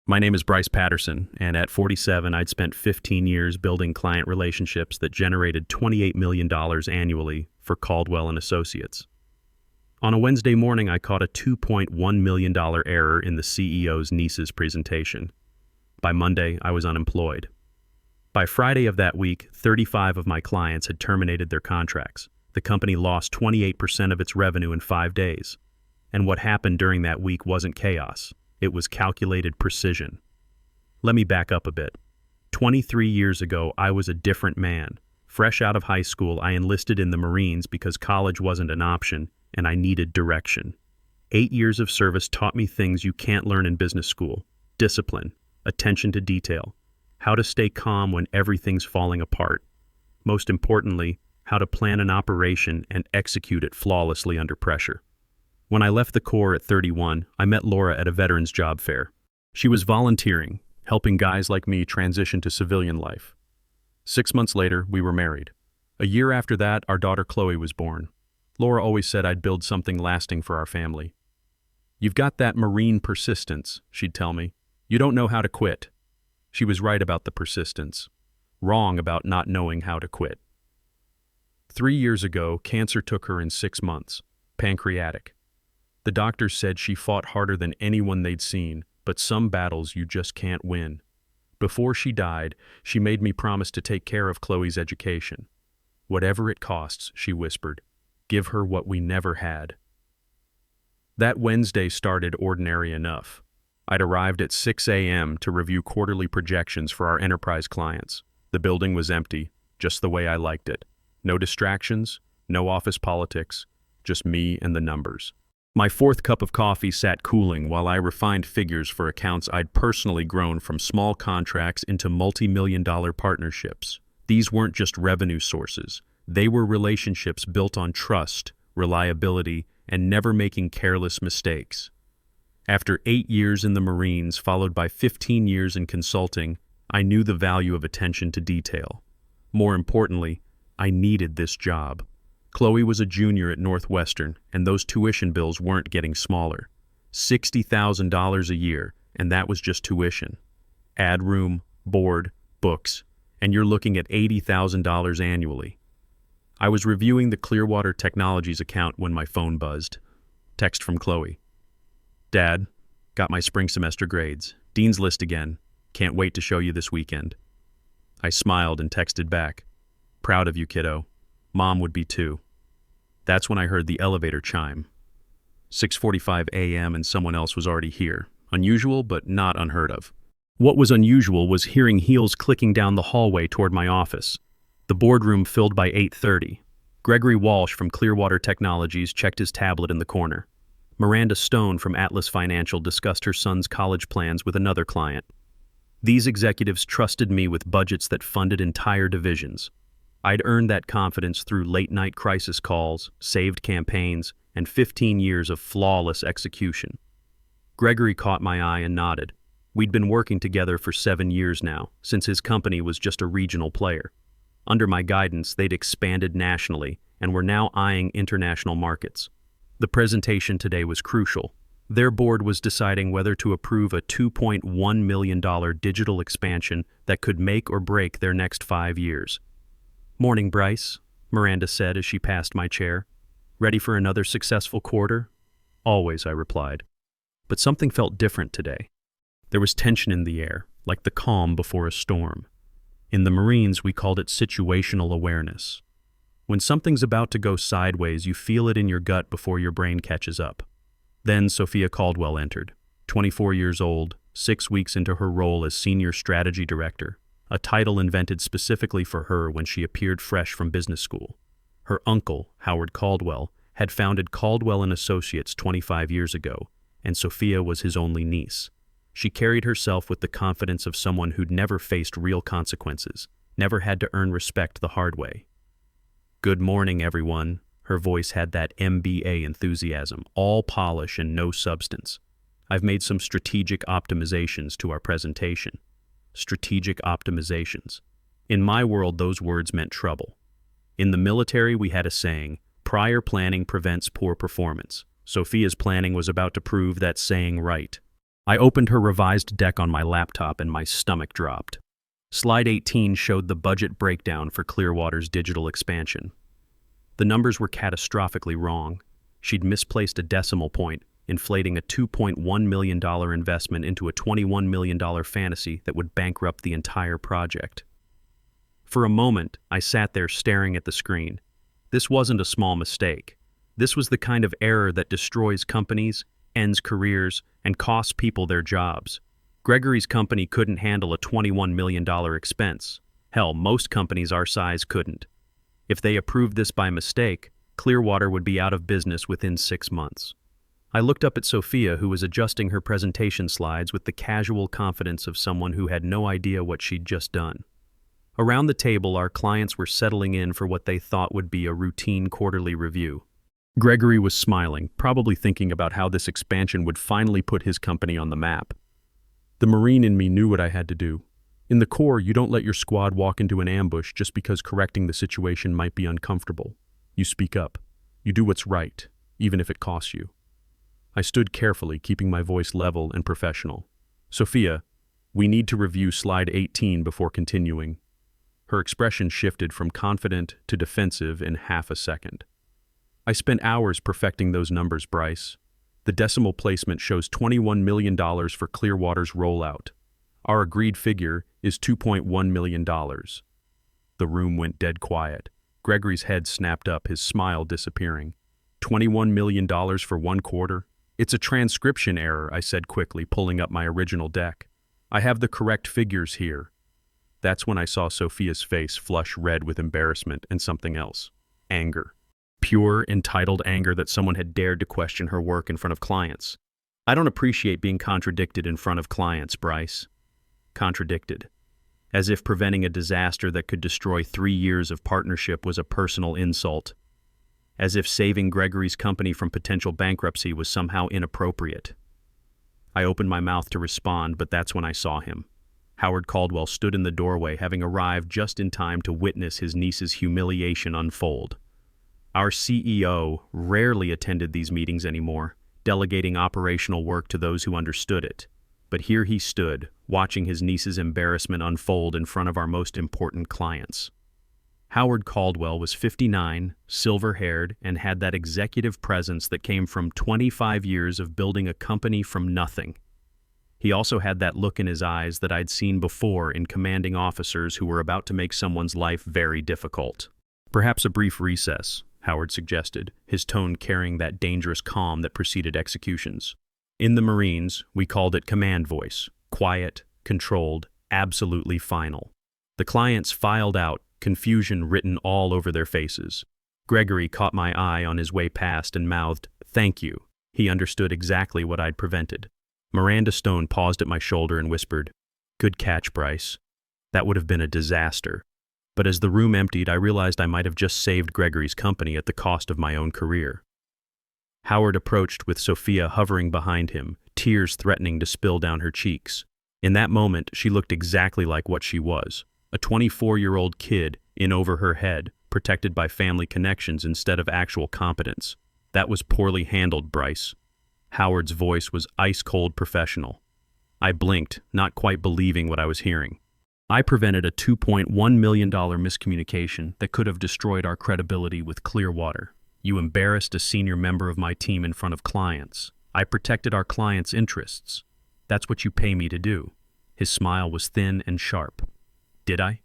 My name is Bryce Patterson, and at 47, I'd spent 15 years building client relationships that generated $28 million annually for Caldwell and Associates. On a Wednesday morning, I caught a $2.1 million error in the CEO's niece's presentation. By Monday, I was unemployed. By Friday of that week, 35 of my clients had terminated their contracts. The company lost 28% of its revenue in 5 days. And what happened during that week wasn't chaos. It was calculated precision. Let me back up a bit. 23 years ago, I was a different man. Fresh out of high school, I enlisted in the Marines because college wasn't an option, and I needed direction. 8 years of service taught me things you can't learn in business school: discipline, attention to detail, how to stay calm when everything's falling apart. Most importantly, how to plan an operation and execute it flawlessly under pressure. When I left the Corps at 31, I met Laura at a veterans job fair. She was volunteering, helping guys like me transition to civilian life. 6 months later, we were married. A year after that, our daughter Chloe was born. Laura always said I'd build something lasting for our family. "You've got that Marine persistence," she'd tell me. "You don't know how to quit." She was right about the persistence, wrong about not knowing how to quit. 3 years ago, cancer took her in 6 months, pancreatic. The doctors said she fought harder than anyone they'd seen, but some battles you just can't win. Before she died, she made me promise to take care of Chloe's education. "Whatever it costs," she whispered, "give her what we never had." That Wednesday started ordinary enough. I'd arrived at 6 a.m. to review quarterly projections for our enterprise clients. The building was empty, just the way I liked it. No distractions, no office politics, just me and the numbers. My fourth cup of coffee sat cooling while I refined figures for accounts I'd personally grown from small contracts into multi-million-dollar partnerships. These weren't just revenue sources. They were relationships built on trust, reliability, and never making careless mistakes. After 8 years in the Marines, followed by 15 years in consulting, I knew the value of attention to detail. More importantly, I needed this job. Chloe was a junior at Northwestern, and those tuition bills weren't getting smaller. $60,000 a year, and that was just tuition. Add room, board, books, and you're looking at $80,000 annually. I was reviewing the Clearwater Technologies account when my phone buzzed. Text from Chloe. "Dad, got my spring semester grades. Dean's List again. Can't wait to show you this weekend." I smiled and texted back. "Proud of you, kiddo. Mom would be too." That's when I heard the elevator chime. 6:45 a.m. and someone else was already here. Unusual, but not unheard of. What was unusual was hearing heels clicking down the hallway toward my office. The boardroom filled by 8:30. Gregory Walsh from Clearwater Technologies checked his tablet in the corner. Miranda Stone from Atlas Financial discussed her son's college plans with another client. These executives trusted me with budgets that funded entire divisions. I'd earned that confidence through late-night crisis calls, saved campaigns, and 15 years of flawless execution. Gregory caught my eye and nodded. We'd been working together for 7 years now, since his company was just a regional player. Under my guidance, they'd expanded nationally and were now eyeing international markets. The presentation today was crucial. Their board was deciding whether to approve a $2.1 million digital expansion that could make or break their next 5 years. "Morning, Bryce," Miranda said as she passed my chair. "Ready for another successful quarter?" "Always," I replied. But something felt different today. There was tension in the air, like the calm before a storm. In the Marines, we called it situational awareness. When something's about to go sideways, you feel it in your gut before your brain catches up. Then Sophia Caldwell entered, 24 years old, 6 weeks into her role as Senior Strategy Director, a title invented specifically for her when she appeared fresh from business school. Her uncle, Howard Caldwell, had founded Caldwell and Associates 25 years ago, and Sophia was his only niece. She carried herself with the confidence of someone who'd never faced real consequences, never had to earn respect the hard way. "Good morning, everyone." Her voice had that MBA enthusiasm, all polish and no substance. "I've made some strategic optimizations to our presentation." Strategic optimizations. In my world, those words meant trouble. In the military, we had a saying, "Prior planning prevents poor performance." Sophia's planning was about to prove that saying right. I opened her revised deck on my laptop and my stomach dropped. Slide 18 showed the budget breakdown for Clearwater's digital expansion. The numbers were catastrophically wrong. She'd misplaced a decimal point, inflating a $2.1 million investment into a $21 million fantasy that would bankrupt the entire project. For a moment, I sat there staring at the screen. This wasn't a small mistake. This was the kind of error that destroys companies, ends careers, and costs people their jobs. Gregory's company couldn't handle a $21 million expense. Hell, most companies our size couldn't. If they approved this by mistake, Clearwater would be out of business within 6 months. I looked up at Sophia, who was adjusting her presentation slides with the casual confidence of someone who had no idea what she'd just done. Around the table, our clients were settling in for what they thought would be a routine quarterly review. Gregory was smiling, probably thinking about how this expansion would finally put his company on the map. The Marine in me knew what I had to do. In the Corps, you don't let your squad walk into an ambush just because correcting the situation might be uncomfortable. You speak up. You do what's right, even if it costs you. I stood carefully, keeping my voice level and professional. Sophia, we need to review slide 18 before continuing. Her expression shifted from confident to defensive in half a second. I spent hours perfecting those numbers, Bryce. The decimal placement shows $21 million for Clearwater's rollout. Our agreed figure is $2.1 million. The room went dead quiet. Gregory's head snapped up, his smile disappearing. $21 million for 1 quarter? It's a transcription error, I said quickly, pulling up my original deck. I have the correct figures here. That's when I saw Sophia's face flush red with embarrassment and something else. Anger. Pure, entitled anger that someone had dared to question her work in front of clients. I don't appreciate being contradicted in front of clients, Bryce. Contradicted. As if preventing a disaster that could destroy 3 years of partnership was a personal insult. As if saving Gregory's company from potential bankruptcy was somehow inappropriate. I opened my mouth to respond, but that's when I saw him. Howard Caldwell stood in the doorway, having arrived just in time to witness his niece's humiliation unfold. Our CEO rarely attended these meetings anymore, delegating operational work to those who understood it. But here he stood, watching his niece's embarrassment unfold in front of our most important clients. Howard Caldwell was 59, silver-haired, and had that executive presence that came from 25 years of building a company from nothing. He also had that look in his eyes that I'd seen before in commanding officers who were about to make someone's life very difficult. Perhaps a brief recess, Howard suggested, his tone carrying that dangerous calm that preceded executions. In the Marines, we called it command voice, quiet, controlled, absolutely final. The clients filed out, confusion written all over their faces. Gregory caught my eye on his way past and mouthed, "Thank you." He understood exactly what I'd prevented. Miranda Stone paused at my shoulder and whispered, "Good catch, Bryce. That would have been a disaster." But as the room emptied, I realized I might have just saved Gregory's company at the cost of my own career. Howard approached with Sophia hovering behind him, tears threatening to spill down her cheeks. In that moment, she looked exactly like what she was, a 24-year-old kid in over her head, protected by family connections instead of actual competence. That was poorly handled, Bryce. Howard's voice was ice-cold professional. I blinked, not quite believing what I was hearing. I prevented a $2.1 million miscommunication that could have destroyed our credibility with Clearwater. You embarrassed a senior member of my team in front of clients. I protected our clients' interests. That's what you pay me to do. His smile was thin and sharp. Did I?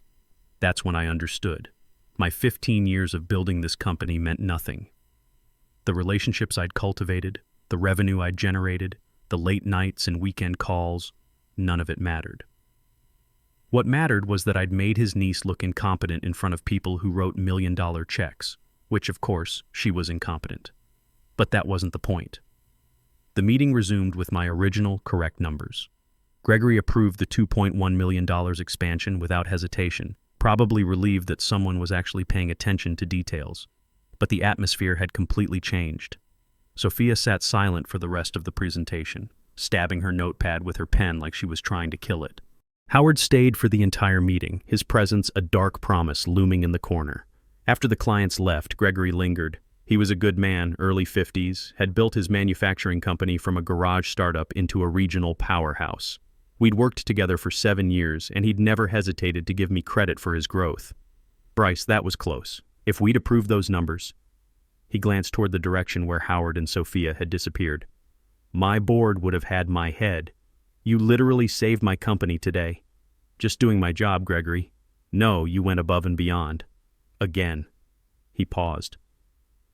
That's when I understood. My 15 years of building this company meant nothing. The relationships I'd cultivated, the revenue I'd generated, the late nights and weekend calls, none of it mattered. What mattered was that I'd made his niece look incompetent in front of people who wrote million-dollar checks, which, of course, she was incompetent. But that wasn't the point. The meeting resumed with my original, correct numbers. Gregory approved the $2.1 million expansion without hesitation, probably relieved that someone was actually paying attention to details. But the atmosphere had completely changed. Sophia sat silent for the rest of the presentation, stabbing her notepad with her pen like she was trying to kill it. Howard stayed for the entire meeting, his presence a dark promise looming in the corner. After the clients left, Gregory lingered. He was a good man, early 50s, had built his manufacturing company from a garage startup into a regional powerhouse. We'd worked together for 7 years, and he'd never hesitated to give me credit for his growth. Bryce, that was close. If we'd approved those numbers. He glanced toward the direction where Howard and Sophia had disappeared. My board would have had my head. You literally saved my company today. Just doing my job, Gregory. No, you went above and beyond. Again. He paused.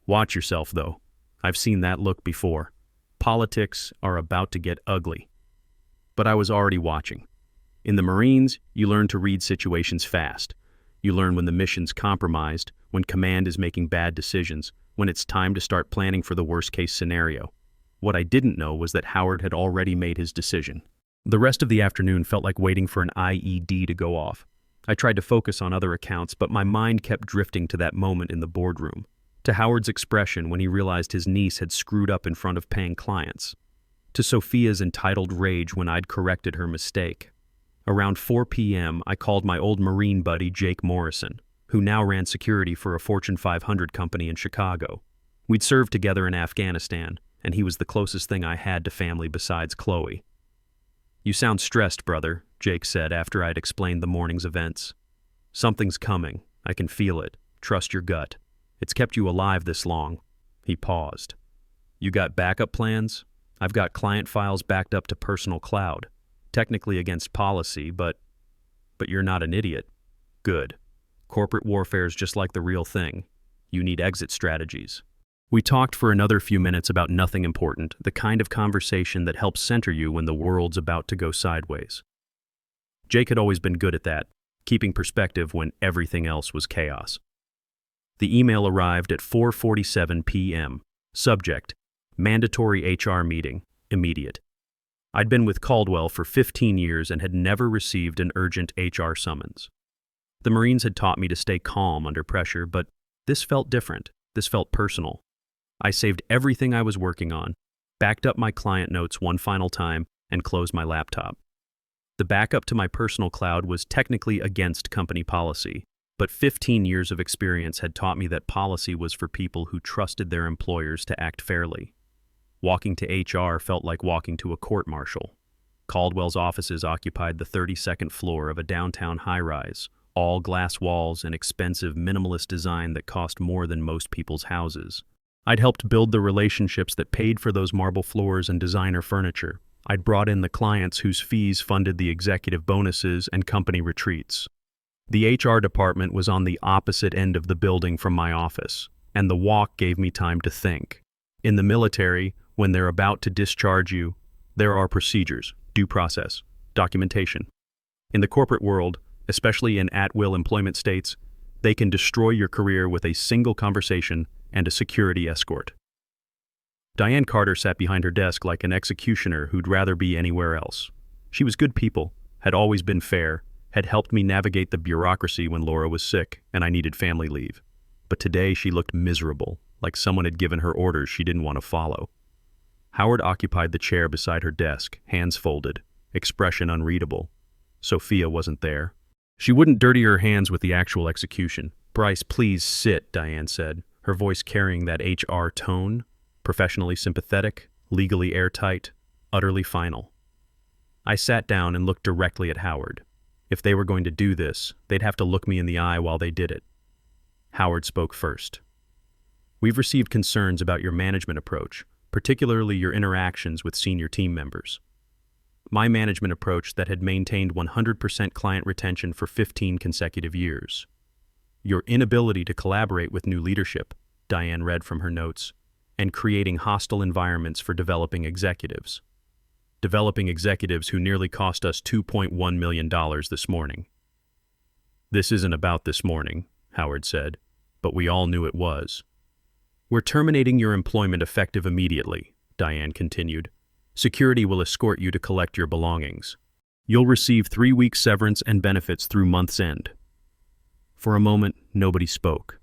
Watch yourself, though. I've seen that look before. Politics are about to get ugly. But I was already watching. In the Marines, you learn to read situations fast. You learn when the mission's compromised, when command is making bad decisions, when it's time to start planning for the worst-case scenario. What I didn't know was that Howard had already made his decision. The rest of the afternoon felt like waiting for an IED to go off. I tried to focus on other accounts, but my mind kept drifting to that moment in the boardroom, to Howard's expression when he realized his niece had screwed up in front of paying clients, to Sophia's entitled rage when I'd corrected her mistake. Around 4 p.m., I called my old Marine buddy Jake Morrison, who now ran security for a Fortune 500 company in Chicago. We'd served together in Afghanistan, and he was the closest thing I had to family besides Chloe. You sound stressed, brother, Jake said after I'd explained the morning's events. Something's coming. I can feel it. Trust your gut. It's kept you alive this long. He paused. You got backup plans? I've got client files backed up to personal cloud. Technically against policy, but you're not an idiot. Good. Corporate warfare's just like the real thing. You need exit strategies. We talked for another few minutes about nothing important, the kind of conversation that helps center you when the world's about to go sideways. Jake had always been good at that, keeping perspective when everything else was chaos. The email arrived at 4:47 p.m. Subject: Mandatory HR meeting, immediate. I'd been with Caldwell for 15 years and had never received an urgent HR summons. The Marines had taught me to stay calm under pressure, but this felt different. This felt personal. I saved everything I was working on, backed up my client notes one final time, and closed my laptop. The backup to my personal cloud was technically against company policy, but 15 years of experience had taught me that policy was for people who trusted their employers to act fairly. Walking to HR felt like walking to a court-martial. Caldwell's offices occupied the 32nd floor of a downtown high-rise, all glass walls and expensive minimalist design that cost more than most people's houses. I'd helped build the relationships that paid for those marble floors and designer furniture. I'd brought in the clients whose fees funded the executive bonuses and company retreats. The HR department was on the opposite end of the building from my office, and the walk gave me time to think. In the military, when they're about to discharge you, there are procedures, due process, documentation. In the corporate world, especially in at-will employment states, they can destroy your career with a single conversation and a security escort. Diane Carter sat behind her desk like an executioner who'd rather be anywhere else. She was good people, had always been fair, had helped me navigate the bureaucracy when Laura was sick and I needed family leave. But today she looked miserable, like someone had given her orders she didn't want to follow. Howard occupied the chair beside her desk, hands folded, expression unreadable. Sophia wasn't there. She wouldn't dirty her hands with the actual execution. Bryce, please sit, Diane said, her voice carrying that HR tone, professionally sympathetic, legally airtight, utterly final. I sat down and looked directly at Howard. If they were going to do this, they'd have to look me in the eye while they did it. Howard spoke first. We've received concerns about your management approach, particularly your interactions with senior team members. My management approach that had maintained 100% client retention for 15 consecutive years. Your inability to collaborate with new leadership, Diane read from her notes, and creating hostile environments for developing executives. Developing executives who nearly cost us $2.1 million this morning. This isn't about this morning, Howard said, but we all knew it was. We're terminating your employment effective immediately, Diane continued. Security will escort you to collect your belongings. You'll receive 3-week severance and benefits through month's end. For a moment, nobody spoke.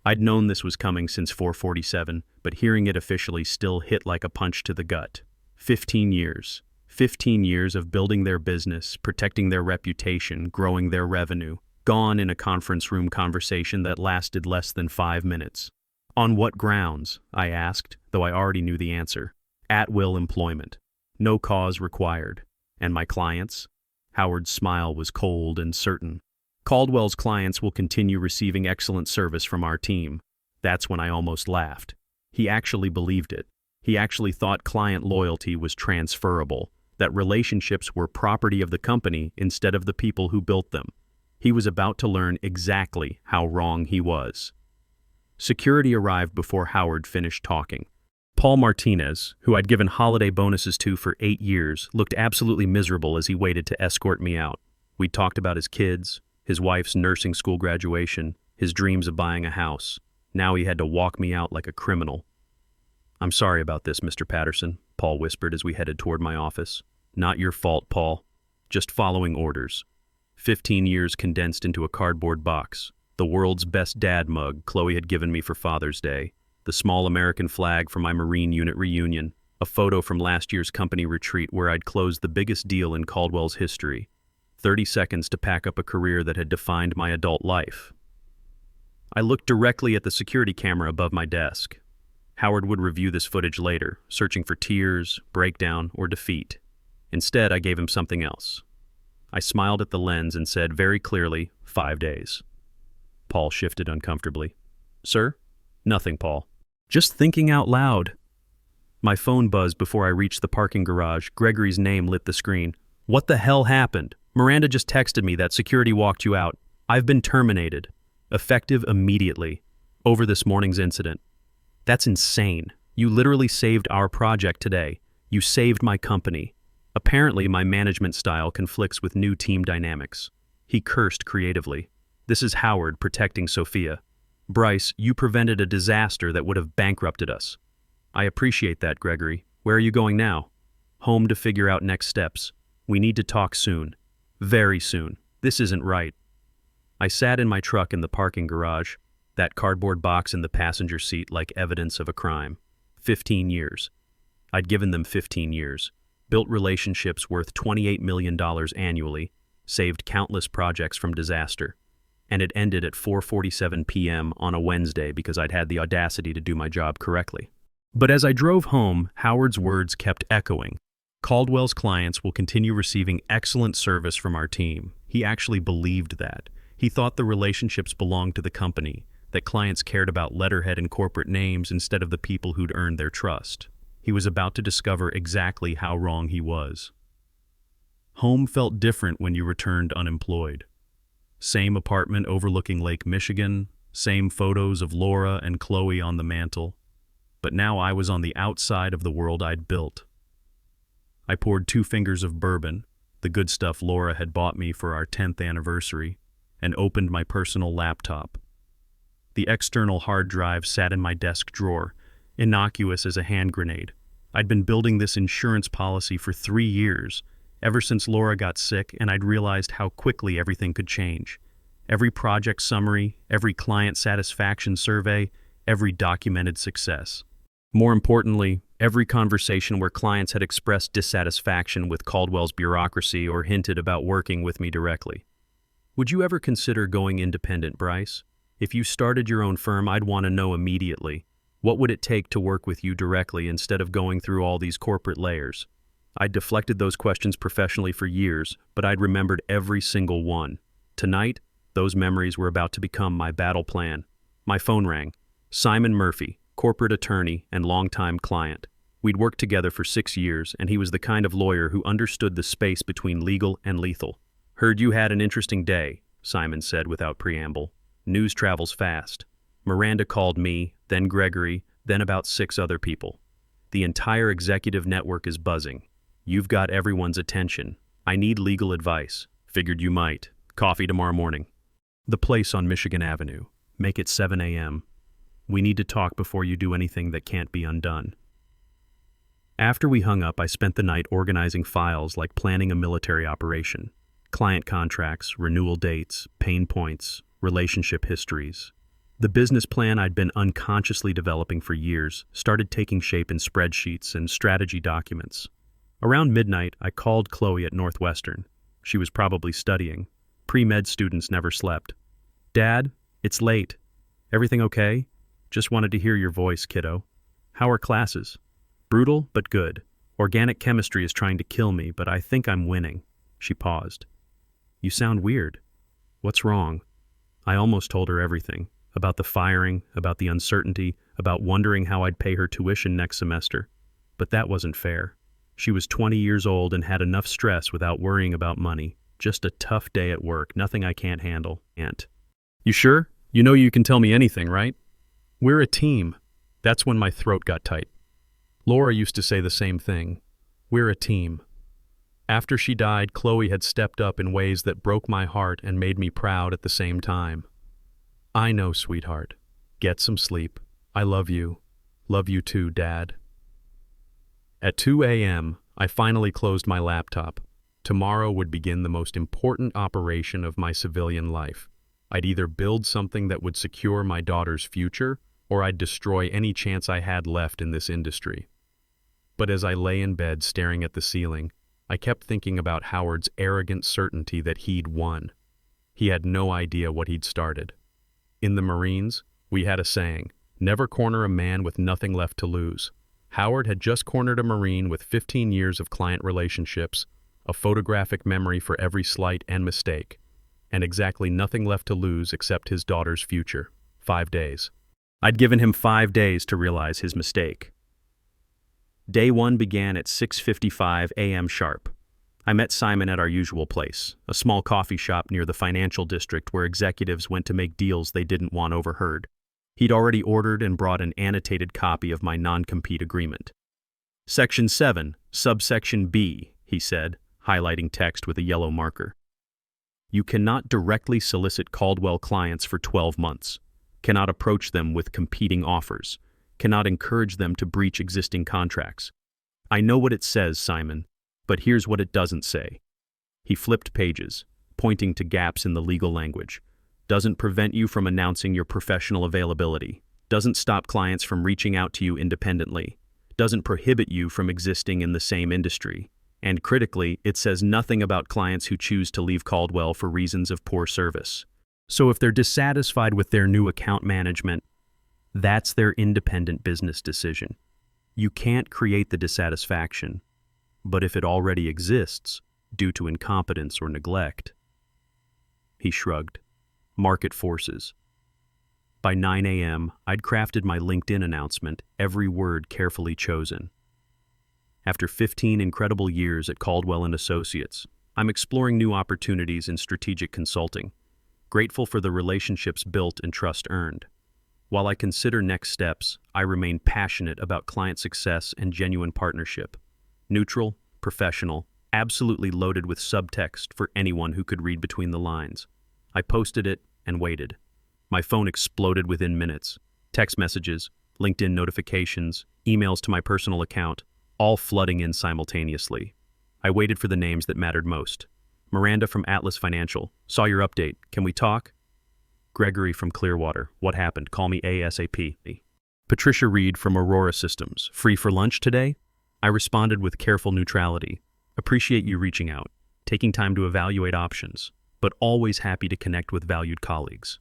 I'd known this was coming since 4:47, but hearing it officially still hit like a punch to the gut. 15 years. 15 years of building their business, protecting their reputation, growing their revenue, gone in a conference room conversation that lasted less than 5 minutes. On what grounds? I asked, though I already knew the answer. At-will employment. No cause required. And my clients? Howard's smile was cold and certain. Caldwell's clients will continue receiving excellent service from our team. That's when I almost laughed. He actually believed it. He actually thought client loyalty was transferable, that relationships were property of the company instead of the people who built them. He was about to learn exactly how wrong he was. Security arrived before Howard finished talking. Paul Martinez, who I'd given holiday bonuses to for 8 years, looked absolutely miserable as he waited to escort me out. We talked about his kids, his wife's nursing school graduation, his dreams of buying a house. Now he had to walk me out like a criminal. "I'm sorry about this, Mr. Patterson," Paul whispered as we headed toward my office. "Not your fault, Paul. Just following orders." 15 years condensed into a cardboard box. The world's best dad mug Chloe had given me for Father's Day. The small American flag from my Marine unit reunion. A photo from last year's company retreat where I'd closed the biggest deal in Caldwell's history. 30 seconds to pack up a career that had defined my adult life. I looked directly at the security camera above my desk. Howard would review this footage later, searching for tears, breakdown, or defeat. Instead, I gave him something else. I smiled at the lens and said very clearly, 5 days. Paul shifted uncomfortably. "Sir?" "Nothing, Paul. Just thinking out loud." My phone buzzed before I reached the parking garage. Gregory's name lit the screen. "What the hell happened? Miranda just texted me that security walked you out. I've been terminated. Effective immediately. Over this morning's incident." "That's insane. You literally saved our project today. You saved my company." Apparently, my management style conflicts with new team dynamics. He cursed creatively. "This is Howard protecting Sophia. Bryce, you prevented a disaster that would have bankrupted us." "I appreciate that, Gregory. Where are you going now?" "Home to figure out next steps. We need to talk soon. Very soon. This isn't right." I sat in my truck in the parking garage, that cardboard box in the passenger seat like evidence of a crime. 15 years. I'd given them 15 years. Built relationships worth $28 million annually, saved countless projects from disaster. And it ended at 4:47 p.m. on a Wednesday because I'd had the audacity to do my job correctly. But as I drove home, Howard's words kept echoing. Caldwell's clients will continue receiving excellent service from our team. He actually believed that. He thought the relationships belonged to the company, that clients cared about letterhead and corporate names instead of the people who'd earned their trust. He was about to discover exactly how wrong he was. Home felt different when you returned unemployed. Same apartment overlooking Lake Michigan, same photos of Laura and Chloe on the mantle. But now I was on the outside of the world I'd built. I poured 2 fingers of bourbon, the good stuff Laura had bought me for our 10th anniversary, and opened my personal laptop. The external hard drive sat in my desk drawer, innocuous as a hand grenade. I'd been building this insurance policy for 3 years, ever since Laura got sick, and I'd realized how quickly everything could change. Every project summary, every client satisfaction survey, every documented success. More importantly, every conversation where clients had expressed dissatisfaction with Caldwell's bureaucracy or hinted about working with me directly. "Would you ever consider going independent, Bryce? If you started your own firm, I'd want to know immediately. What would it take to work with you directly instead of going through all these corporate layers?" I'd deflected those questions professionally for years, but I'd remembered every single one. Tonight, those memories were about to become my battle plan. My phone rang. Simon Murphy, corporate attorney and longtime client. We'd worked together for 6 years, and he was the kind of lawyer who understood the space between legal and lethal. "Heard you had an interesting day," Simon said without preamble. "News travels fast. Miranda called me, then Gregory, then about 6 other people. The entire executive network is buzzing. You've got everyone's attention. I need legal advice. Figured you might. Coffee tomorrow morning. The place on Michigan Avenue. Make it 7 a.m. We need to talk before you do anything that can't be undone." After we hung up, I spent the night organizing files like planning a military operation. Client contracts, renewal dates, pain points, relationship histories. The business plan I'd been unconsciously developing for years started taking shape in spreadsheets and strategy documents. Around midnight, I called Chloe at Northwestern. She was probably studying. Pre-med students never slept. "Dad, it's late. Everything okay? Just wanted to hear your voice, kiddo. How are classes? Brutal, but good. Organic chemistry is trying to kill me, but I think I'm winning. She paused. You sound weird. What's wrong? I almost told her everything. About the firing, about the uncertainty, about wondering how I'd pay her tuition next semester. But that wasn't fair. She was 20 years old and had enough stress without worrying about money. Just a tough day at work, nothing I can't handle. Aunt. You sure? You know you can tell me anything, right? We're a team. That's when my throat got tight. Laura used to say the same thing. We're a team. After she died, Chloe had stepped up in ways that broke my heart and made me proud at the same time. I know, sweetheart. Get some sleep. I love you. Love you too, Dad. At 2 a.m., I finally closed my laptop. Tomorrow would begin the most important operation of my civilian life. I'd either build something that would secure my daughter's future, or I'd destroy any chance I had left in this industry. But as I lay in bed staring at the ceiling, I kept thinking about Howard's arrogant certainty that he'd won. He had no idea what he'd started. In the Marines, we had a saying, never corner a man with nothing left to lose. Howard had just cornered a Marine with 15 years of client relationships, a photographic memory for every slight and mistake, and exactly nothing left to lose except his daughter's future. 5 days. I'd given him 5 days to realize his mistake. Day 1 began at 6:55 a.m. sharp. I met Simon at our usual place, a small coffee shop near the financial district where executives went to make deals they didn't want overheard. He'd already ordered and brought an annotated copy of my non-compete agreement. Section 7, subsection B, he said, highlighting text with a yellow marker. You cannot directly solicit Caldwell clients for 12 months, cannot approach them with competing offers, cannot encourage them to breach existing contracts. I know what it says, Simon, but here's what it doesn't say. He flipped pages, pointing to gaps in the legal language. Doesn't prevent you from announcing your professional availability. Doesn't stop clients from reaching out to you independently. Doesn't prohibit you from existing in the same industry. And critically, it says nothing about clients who choose to leave Caldwell for reasons of poor service. So if they're dissatisfied with their new account management, that's their independent business decision. You can't create the dissatisfaction, but if it already exists, due to incompetence or neglect. He shrugged. Market forces. By 9 a.m., I'd crafted my LinkedIn announcement, every word carefully chosen. After 15 incredible years at Caldwell & Associates, I'm exploring new opportunities in strategic consulting, grateful for the relationships built and trust earned. While I consider next steps, I remain passionate about client success and genuine partnership. Neutral, professional, absolutely loaded with subtext for anyone who could read between the lines. I posted it and waited. My phone exploded within minutes. Text messages, LinkedIn notifications, emails to my personal account, all flooding in simultaneously. I waited for the names that mattered most. Miranda from Atlas Financial. Saw your update. Can we talk? Gregory from Clearwater. What happened? Call me ASAP. Patricia Reed from Aurora Systems. Free for lunch today? I responded with careful neutrality. Appreciate you reaching out, taking time to evaluate options, but always happy to connect with valued colleagues.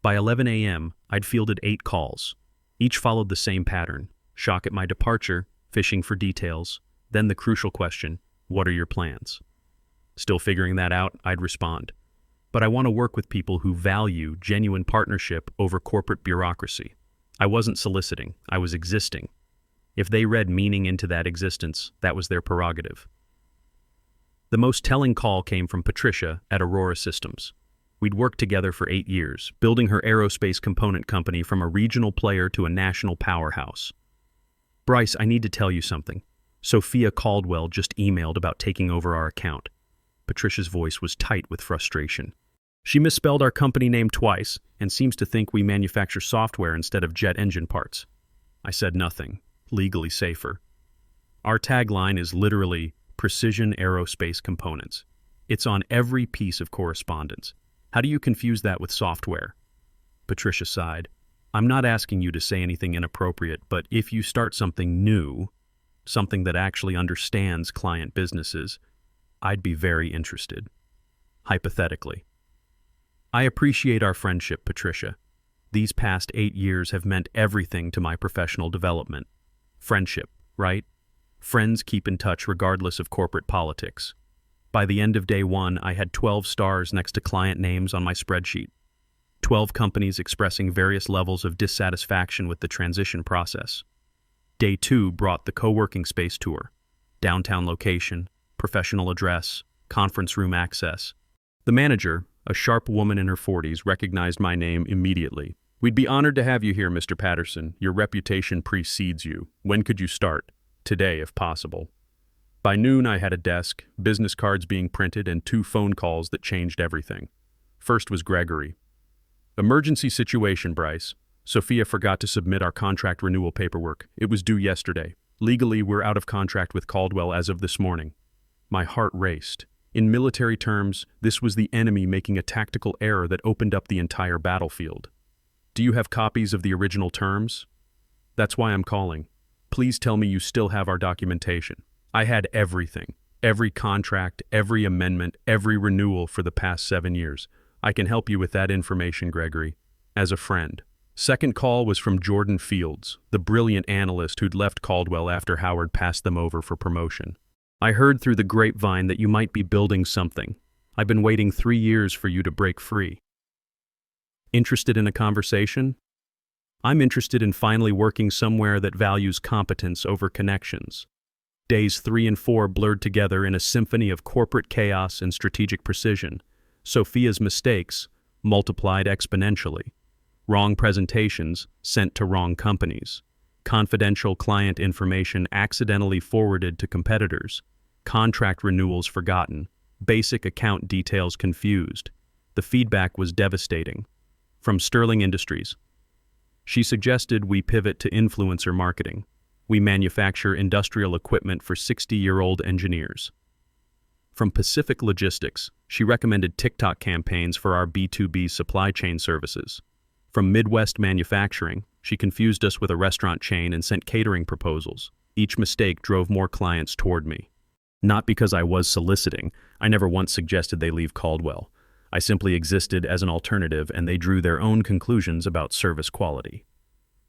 By 11 a.m., I'd fielded 8 calls. Each followed the same pattern. Shock at my departure, fishing for details, then the crucial question, what are your plans? Still figuring that out, I'd respond. But I want to work with people who value genuine partnership over corporate bureaucracy. I wasn't soliciting, I was existing. If they read meaning into that existence, that was their prerogative. The most telling call came from Patricia at Aurora Systems. We'd worked together for 8 years, building her aerospace component company from a regional player to a national powerhouse. Bryce, I need to tell you something. Sophia Caldwell just emailed about taking over our account. Patricia's voice was tight with frustration. She misspelled our company name twice and seems to think we manufacture software instead of jet engine parts. I said nothing, legally safer. Our tagline is literally precision aerospace components. It's on every piece of correspondence. How do you confuse that with software? Patricia sighed. I'm not asking you to say anything inappropriate, but if you start something new, something that actually understands client businesses, I'd be very interested. Hypothetically. I appreciate our friendship, Patricia. These past 8 years have meant everything to my professional development. Friendship, right? Friends keep in touch regardless of corporate politics. By the end of day 1, I had 12 stars next to client names on my spreadsheet. 12 companies expressing various levels of dissatisfaction with the transition process. Day 2 brought the co-working space tour. Downtown location, professional address, conference room access. The manager, a sharp woman in her 40s, recognized my name immediately. "We'd be honored to have you here, Mr. Patterson. Your reputation precedes you. When could you start?" "Today, if possible." By noon, I had a desk, business cards being printed, and 2 phone calls that changed everything. First was Gregory. "Emergency situation, Bryce. Sophia forgot to submit our contract renewal paperwork. It was due yesterday. Legally, we're out of contract with Caldwell as of this morning." My heart raced. In military terms, this was the enemy making a tactical error that opened up the entire battlefield. "Do you have copies of the original terms?" "That's why I'm calling. Please tell me you still have our documentation." I had everything. Every contract, every amendment, every renewal for the past 7 years. "I can help you with that information, Gregory. As a friend." Second call was from Jordan Fields, the brilliant analyst who'd left Caldwell after Howard passed them over for promotion. "I heard through the grapevine that you might be building something. I've been waiting 3 years for you to break free. Interested in a conversation?" "I'm interested in finally working somewhere that values competence over connections." Days 3 and 4 blurred together in a symphony of corporate chaos and strategic precision. Sophia's mistakes multiplied exponentially. Wrong presentations sent to wrong companies. Confidential client information accidentally forwarded to competitors. Contract renewals forgotten. Basic account details confused. The feedback was devastating. From Sterling Industries. She suggested we pivot to influencer marketing. We manufacture industrial equipment for 60-year-old engineers. From Pacific Logistics, she recommended TikTok campaigns for our B2B supply chain services. From Midwest Manufacturing, she confused us with a restaurant chain and sent catering proposals. Each mistake drove more clients toward me. Not because I was soliciting. I never once suggested they leave Caldwell. I simply existed as an alternative, and they drew their own conclusions about service quality.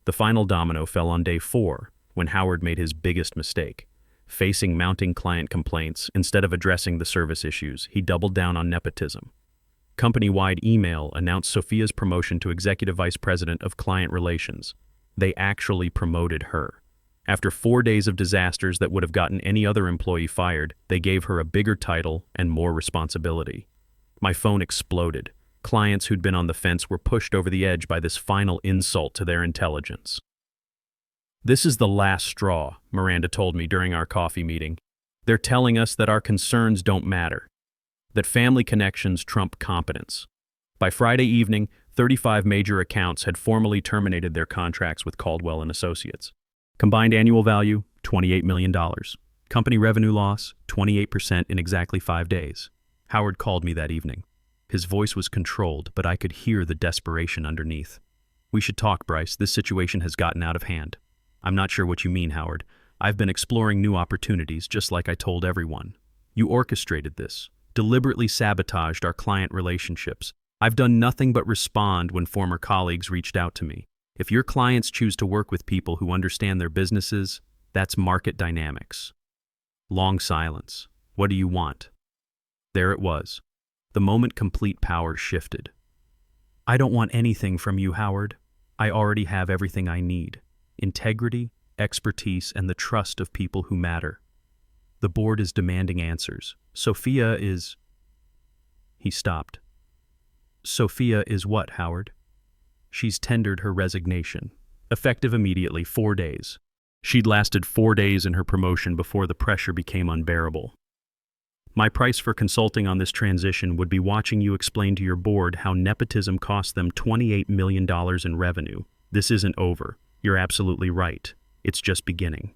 The final domino fell on day 4, when Howard made his biggest mistake. Facing mounting client complaints, instead of addressing the service issues, he doubled down on nepotism. Company-wide email announced Sophia's promotion to Executive Vice President of Client Relations. They actually promoted her. After 4 days of disasters that would have gotten any other employee fired, they gave her a bigger title and more responsibility. My phone exploded. Clients who'd been on the fence were pushed over the edge by this final insult to their intelligence. "This is the last straw," Miranda told me during our coffee meeting. "They're telling us that our concerns don't matter, that family connections trump competence." By Friday evening, 35 major accounts had formally terminated their contracts with Caldwell and Associates. Combined annual value, $28 million. Company revenue loss, 28% in exactly 5 days. Howard called me that evening. His voice was controlled, but I could hear the desperation underneath. "We should talk, Bryce. This situation has gotten out of hand." "I'm not sure what you mean, Howard. I've been exploring new opportunities, just like I told everyone. You orchestrated this. Deliberately sabotaged our client relationships. I've done nothing but respond when former colleagues reached out to me. If your clients choose to work with people who understand their businesses, that's market dynamics." Long silence. "What do you want?" There it was. The moment complete power shifted. "I don't want anything from you, Howard. I already have everything I need. Integrity, expertise, and the trust of people who matter. The board is demanding answers. Sophia is..." He stopped. "Sophia is what, Howard?" "She's tendered her resignation. Effective immediately, 4 days. She'd lasted 4 days in her promotion before the pressure became unbearable. My price for consulting on this transition would be watching you explain to your board how nepotism cost them $28 million in revenue. This isn't over. You're absolutely right. It's just beginning."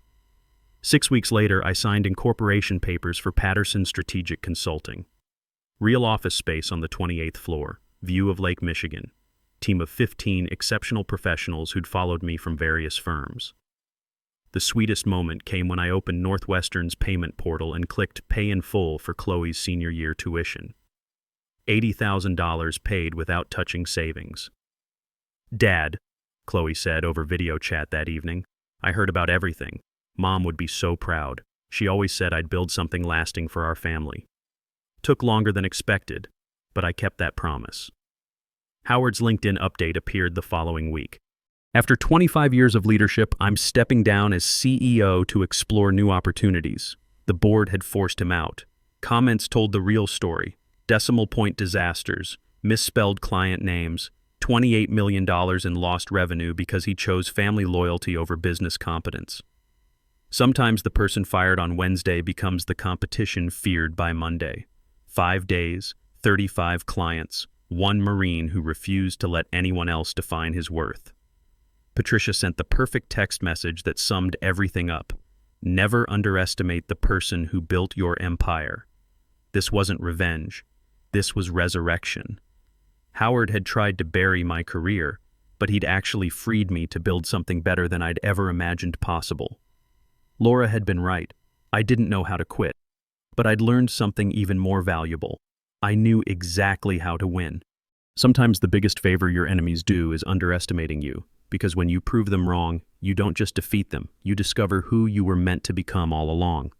6 weeks later, I signed incorporation papers for Patterson Strategic Consulting. Real office space on the 28th floor, view of Lake Michigan. Team of 15 exceptional professionals who'd followed me from various firms. The sweetest moment came when I opened Northwestern's payment portal and clicked Pay in Full for Chloe's senior year tuition. $80,000 paid without touching savings. Dad, Chloe said over video chat that evening, I heard about everything. Mom would be so proud. She always said I'd build something lasting for our family. Took longer than expected, but I kept that promise. Howard's LinkedIn update appeared the following week. After 25 years of leadership, I'm stepping down as CEO to explore new opportunities. The board had forced him out. Comments told the real story. Decimal point disasters, misspelled client names, $28 million in lost revenue because he chose family loyalty over business competence. Sometimes the person fired on Wednesday becomes the competition feared by Monday. 5 days, 35 clients, one Marine who refused to let anyone else define his worth. Patricia sent the perfect text message that summed everything up. Never underestimate the person who built your empire. This wasn't revenge. This was resurrection. Howard had tried to bury my career, but he'd actually freed me to build something better than I'd ever imagined possible. Laura had been right. I didn't know how to quit. But I'd learned something even more valuable. I knew exactly how to win. Sometimes the biggest favor your enemies do is underestimating you, because when you prove them wrong, you don't just defeat them, you discover who you were meant to become all along.